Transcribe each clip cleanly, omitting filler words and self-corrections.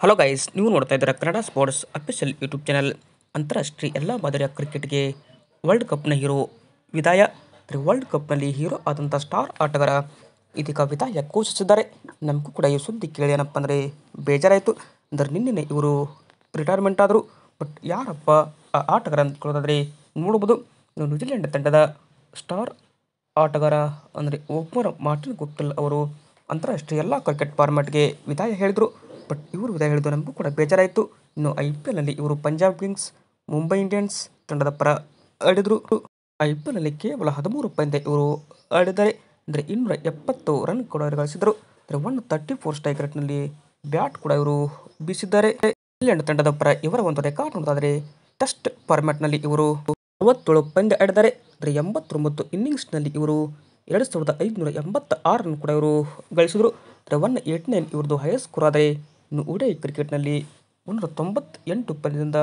Hello guys, ನೀವು ನೋಡ್ತಾ ಇದ್ದೀರಾ Kannada sports official YouTube channel. ಅಂತಾರಾಷ್ಟ್ರೀಯ ಎಲ್ಲ ಮಾದರಿಯ ಕ್ರಿಕೆಟ್ಗೆ ವರ್ಲ್ಡ್ ಕಪ್ನ ಹೀರೋ ವಿದಾಯ. ವರ್ಲ್ಡ್ ಕಪ್ನಲ್ಲಿ ಹೀರೋ ಆದಂಥ ಸ್ಟಾರ್ ಆಟಗಾರ ಇದೀಗ ವಿದಾಯ ಘೋಷಿಸಿದ್ದಾರೆ. ನಮಗೂ ಕೂಡ ಈ ಸುದ್ದಿ ಕೇಳಿ ಏನಪ್ಪ ಅಂದರೆ ಬೇಜಾರಾಯಿತು. ಅಂದರೆ ನಿನ್ನೆ ಇವರು ರಿಟೈರ್ಮೆಂಟ್ ಆದರು. ಬಟ್ ಯಾರಪ್ಪ ಆ ಆಟಗಾರ ಅಂದ್ಕೊಳ್ಳೋದಾದರೆ ನೋಡ್ಬೋದು, ನ್ಯೂಜಿಲೆಂಡ್ ತಂಡದ ಸ್ಟಾರ್ ಆಟಗಾರ ಅಂದರೆ ಓಪನರ್ ಮಾರ್ಟಿನ್ ಗುಪ್ಟಿಲ್ ಅವರು ಅಂತಾರಾಷ್ಟ್ರೀಯ ಎಲ್ಲ ಕ್ರಿಕೆಟ್ ಫಾರ್ಮ್ಯಾಟ್ಗೆ ವಿದಾಯ ಹೇಳಿದರು. ಬಟ್ ಇವರು ವಿದಾಯ ಹೇಳಿದ್ದು ನಮಗೂ ಕೂಡ ಬೇಜಾರಾಯಿತು. ಇನ್ನು IPLನಲ್ಲಿ ಇವರು ಪಂಜಾಬ್ ಕಿಂಗ್ಸ್, ಮುಂಬೈ ಇಂಡಿಯನ್ಸ್ ತಂಡದ ಪರ ಆಡಿದರು. IPLನಲ್ಲಿ ಕೇವಲ 13 ಪಂದ್ಯ ಇವರು ಆಡಿದ್ದಾರೆ. ಅಂದರೆ 270 ರನ್ ಕೂಡ ಇವರು ಗಳಿಸಿದರು. ಅಂದರೆ 134 ಸ್ಟ್ರೈಕ್ ರೇಟ್ನಲ್ಲಿ ಬ್ಯಾಟ್ ಕೂಡ ಇವರು ಬೀಸಿದ್ದಾರೆ. ನ್ಯೂಜಿಲೆಂಡ್ ತಂಡದ ಪರ ಇವರ ಒಂದು ರೆಕಾರ್ಡ್ ನೋಡೋದಾದರೆ ಟೆಸ್ಟ್ ಫಾರ್ಮ್ಯಾಟ್ನಲ್ಲಿ ಇವರು 67 ಪಂದ್ಯ ಆಡಿದ್ದಾರೆ. ಅಂದರೆ 89 ಇನ್ನಿಂಗ್ಸ್ನಲ್ಲಿ ಇವರು 2586 ರನ್ ಕೂಡ ಇವರು ಗಳಿಸಿದರು. ಅಂದರೆ 189 ಇವ್ರದ್ದು ಹೈಯೆಸ್ಟ್ ಸ್ಕೋರ್ ಆದರೆ, ಇನ್ನು ODI ಕ್ರಿಕೆಟ್ನಲ್ಲಿ 198 ಪಂದ್ಯದಿಂದ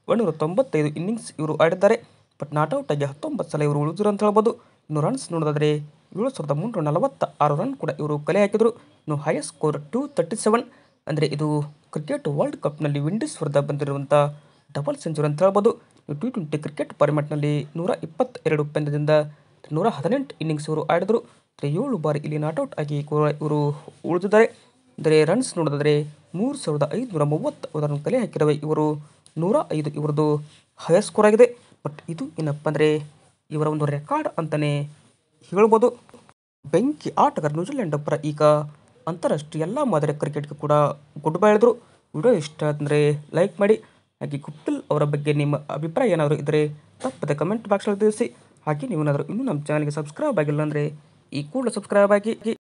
195 ಇನ್ನಿಂಗ್ಸ್ ಇವರು ಆಡಿದ್ದಾರೆ. ಬಟ್ ನಾಟ್ಔಟ್ ಆಗಿ 19 ಸಲ ಇವರು ಉಳಿದ್ರು ಅಂತ ಹೇಳ್ಬೋದು. ಇನ್ನು ರನ್ಸ್ ನೋಡೋದಾದರೆ 7346 ರನ್ ಕೂಡ ಇವರು ಕಲೆ ಹಾಕಿದರು. ಇನ್ನು ಹೈಯೆಸ್ಟ್ ಸ್ಕೋರ್ 237. ಅಂದರೆ ಇದು ಕ್ರಿಕೆಟ್ ವರ್ಲ್ಡ್ ಕಪ್ನಲ್ಲಿ ವಿಂಡೀಸ್ ವಿರುದ್ಧ ಬಂದಿರುವಂಥ ಡಬಲ್ ಸೆಂಚುರಿ ಅಂತ ಹೇಳ್ಬೋದು. T20 ಕ್ರಿಕೆಟ್ ಫಾರ್ಮ್ಯಾಟ್ನಲ್ಲಿ 122 ಪಂದ್ಯದಿಂದ 118 ಇನ್ನಿಂಗ್ಸ್ ಇವರು ಆಡಿದರು. 7 ಬಾರಿ ಇಲ್ಲಿ ನಾಟ್ಔಟ್ ಆಗಿ ಇವರು ಉಳಿದಿದ್ದಾರೆ. ಅಂದರೆ ರನ್ಸ್ ನೋಡೋದಾದರೆ 3530 ರನ್ ಕಲೆ ಹಾಕಿರುವ ಇವರು 105 ಇವರದ್ದು ಹೈಯೆಸ್ಟ್ ಸ್ಕೋರ್ ಆಗಿದೆ. ಬಟ್ ಇದು ಏನಪ್ಪ ಅಂದರೆ ಇವರ ಒಂದು ರೆಕಾರ್ಡ್ ಅಂತಲೇ ಹೇಳ್ಬೋದು. ಬೆಂಕಿ ಆಟಗಾರ ನ್ಯೂಜಿಲೆಂಡ್ ಪರ ಈಗ ಅಂತಾರಾಷ್ಟ್ರೀಯ ಎಲ್ಲ ಮಾದರಿಯ ಕ್ರಿಕೆಟ್ಗೆ ಕೂಡ ಗುಡ್ ಬೈ ಹೇಳಿದ್ರು. ವಿಡಿಯೋ ಇಷ್ಟ ಅಂದರೆ ಲೈಕ್ ಮಾಡಿ. ಹಾಗೆ ಗುಪ್ಟಿಲ್ ಅವರ ಬಗ್ಗೆ ನಿಮ್ಮ ಅಭಿಪ್ರಾಯ ಏನಾದರೂ ಇದ್ದರೆ ತಪ್ಪದೆ ಕಮೆಂಟ್ ಬಾಕ್ಸಲ್ಲಿ ತಿಳಿಸಿ. ಹಾಗೆ ನೀವೇನಾದರೂ ಇನ್ನೂ ನಮ್ಮ ಚಾನಲ್ಗೆ ಸಬ್ಸ್ಕ್ರೈಬ್ ಆಗಿಲ್ಲ ಅಂದರೆ ಈ ಕೂಡಲೇ ಸಬ್ಸ್ಕ್ರೈಬ್ ಆಗಿ.